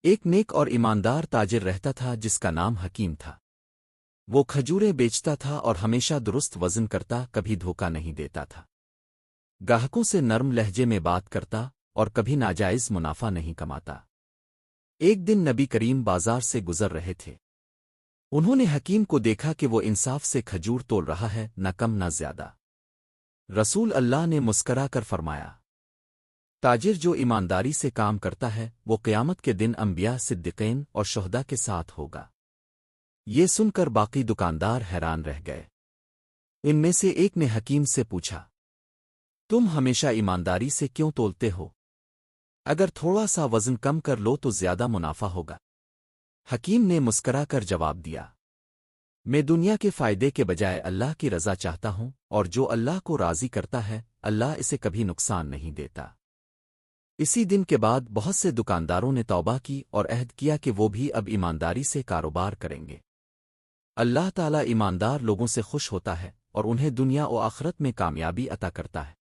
ایک نیک اور ایماندار تاجر رہتا تھا جس کا نام حکیم تھا۔ وہ کھجوریں بیچتا تھا اور ہمیشہ درست وزن کرتا، کبھی دھوکہ نہیں دیتا تھا۔ گاہکوں سے نرم لہجے میں بات کرتا اور کبھی ناجائز منافع نہیں کماتا۔ ایک دن نبی کریم بازار سے گزر رہے تھے۔ انہوں نے حکیم کو دیکھا کہ وہ انصاف سے کھجور تول رہا ہے، نہ کم نہ زیادہ۔ رسول اللہ نے مسکرا کر فرمایا، تاجر جو ایمانداری سے کام کرتا ہے وہ قیامت کے دن انبیاء، صدیقین اور شہداء کے ساتھ ہوگا۔ یہ سن کر باقی دکاندار حیران رہ گئے۔ ان میں سے ایک نے حکیم سے پوچھا، تم ہمیشہ ایمانداری سے کیوں تولتے ہو؟ اگر تھوڑا سا وزن کم کر لو تو زیادہ منافع ہوگا۔ حکیم نے مسکرا کر جواب دیا، میں دنیا کے فائدے کے بجائے اللہ کی رضا چاہتا ہوں، اور جو اللہ کو راضی کرتا ہے اللہ اسے کبھی نقصان نہیں دیتا۔ اسی دن کے بعد بہت سے دکانداروں نے توبہ کی اور عہد کیا کہ وہ بھی اب ایمانداری سے کاروبار کریں گے۔ اللہ تعالیٰ ایماندار لوگوں سے خوش ہوتا ہے اور انہیں دنیا و آخرت میں کامیابی عطا کرتا ہے۔